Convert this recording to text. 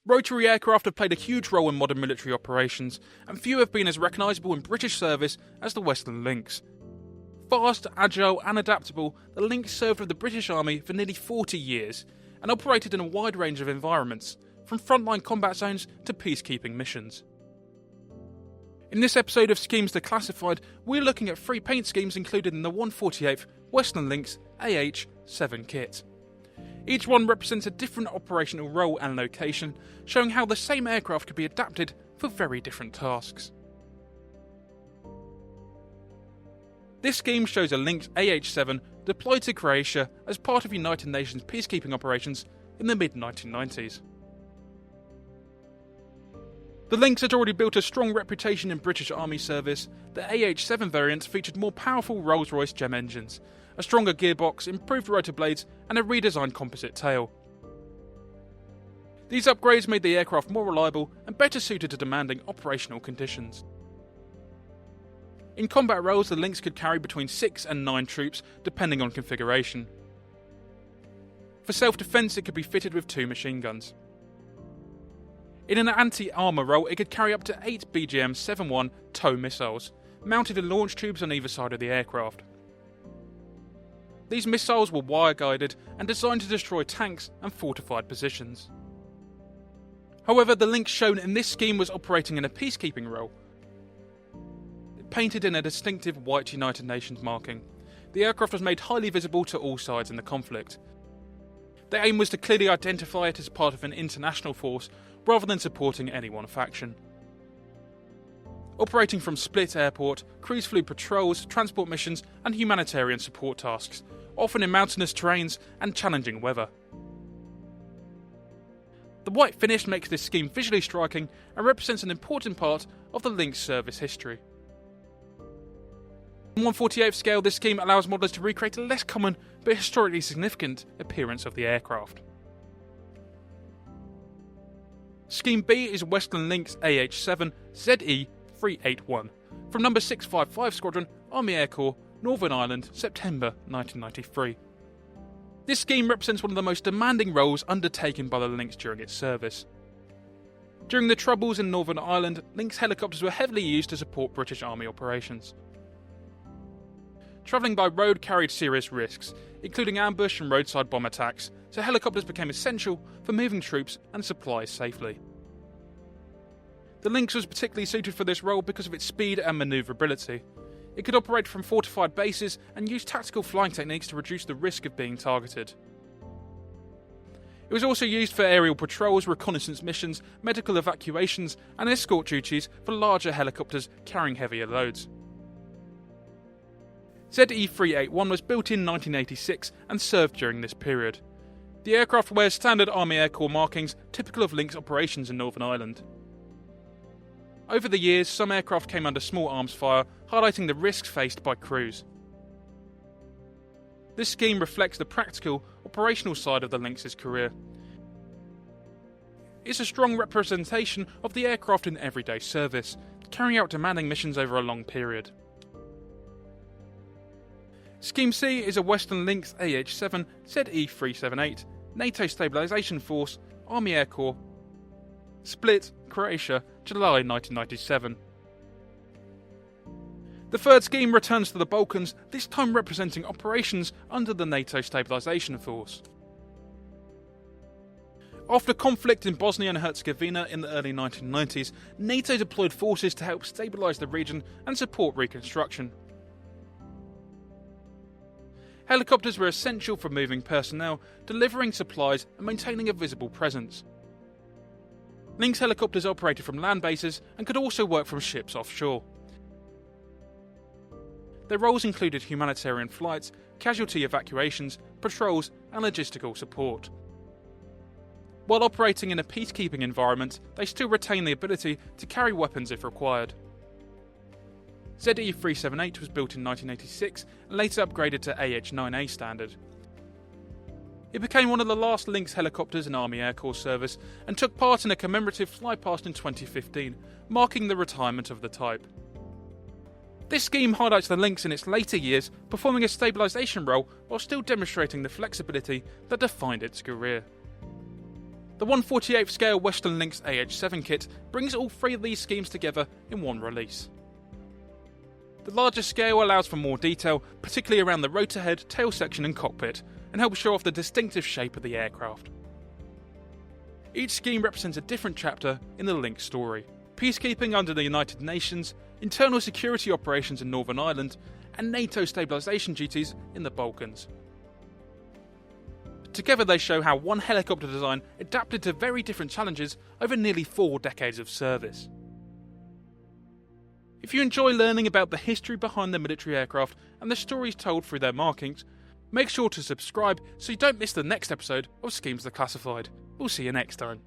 Rotary aircraft have played a huge role in modern military operations, and few have been as recognisable in British service as the Westland Lynx. Fast, agile and adaptable, the Lynx served with the British Army for nearly 40 years, and operated in a wide range of environments, from frontline combat zones to peacekeeping missions. In this episode of Schemes Declassified, we're looking at 3 paint schemes included in the 148th Westland Lynx AH7 kit. Each one represents a different operational role and location, showing how the same aircraft could be adapted for very different tasks. This scheme shows a Lynx AH7 deployed to Croatia as part of United Nations peacekeeping operations in the mid-1990s. The Lynx had already built a strong reputation in British Army service. The AH7 variant featured more powerful Rolls-Royce GEM engines, a stronger gearbox, improved rotor blades, and a redesigned composite tail. These upgrades made the aircraft more reliable and better suited to demanding operational conditions. In combat roles, the Lynx could carry between 6 and 9 troops, depending on configuration. For self-defence, it could be fitted with 2 machine guns. In an anti-armour role, it could carry up to 8 BGM-71 TOW missiles, mounted in launch tubes on either side of the aircraft. These missiles were wire-guided and designed to destroy tanks and fortified positions. However, the Lynx shown in this scheme was operating in a peacekeeping role, painted in a distinctive white United Nations marking. The aircraft was made highly visible to all sides in the conflict. The aim was to clearly identify it as part of an international force, rather than supporting any one faction. Operating from Split Airport, crews flew patrols, transport missions and humanitarian support tasks, often in mountainous terrains and challenging weather. The white finish makes this scheme visually striking and represents an important part of the Lynx service history. On 1/48th scale, this scheme allows modelers to recreate a less common but historically significant appearance of the aircraft. Scheme B is Westland Lynx AH7 ZE381 from number 655 Squadron Army Air Corps, Northern Ireland, September 1993. This scheme represents one of the most demanding roles undertaken by the Lynx during its service. During the Troubles in Northern Ireland, Lynx helicopters were heavily used to support British Army operations. Travelling by road carried serious risks, including ambush and roadside bomb attacks, so helicopters became essential for moving troops and supplies safely. The Lynx was particularly suited for this role because of its speed and manoeuvrability. It could operate from fortified bases and use tactical flying techniques to reduce the risk of being targeted. It was also used for aerial patrols, reconnaissance missions, medical evacuations, and escort duties for larger helicopters carrying heavier loads. ZE381 was built in 1986 and served during this period. The aircraft wears standard Army Air Corps markings typical of Lynx operations in Northern Ireland. Over the years, some aircraft came under small arms fire, highlighting the risks faced by crews. This scheme reflects the practical, operational side of the Lynx's career. It's a strong representation of the aircraft in everyday service, carrying out demanding missions over a long period. Scheme C is a Westland Lynx AH7 ZE378, NATO Stabilization Force, Army Air Corps, Split, Croatia, July 1997. The third scheme returns to the Balkans, this time representing operations under the NATO Stabilization Force. After conflict in Bosnia and Herzegovina in the early 1990s, NATO deployed forces to help stabilize the region and support reconstruction. Helicopters were essential for moving personnel, delivering supplies and maintaining a visible presence. Lynx helicopters operated from land bases and could also work from ships offshore. Their roles included humanitarian flights, casualty evacuations, patrols and logistical support. While operating in a peacekeeping environment, they still retain the ability to carry weapons if required. ZE378 was built in 1986 and later upgraded to AH9A standard. It became one of the last Lynx helicopters in Army Air Corps service and took part in a commemorative flypast in 2015, marking the retirement of the type. This scheme highlights the Lynx in its later years, performing a stabilisation role while still demonstrating the flexibility that defined its career. The 1/48th scale Westland Lynx AH7 kit brings all three of these schemes together in one release. The larger scale allows for more detail, particularly around the rotor head, tail section and cockpit, and helps show off the distinctive shape of the aircraft. Each scheme represents a different chapter in the Lynx story: peacekeeping under the United Nations, internal security operations in Northern Ireland, and NATO stabilization duties in the Balkans. Together they show how one helicopter design adapted to very different challenges over nearly 4 decades of service. If you enjoy learning about the history behind the military aircraft and the stories told through their markings, make sure to subscribe so you don't miss the next episode of Schemes Declassified. We'll see you next time.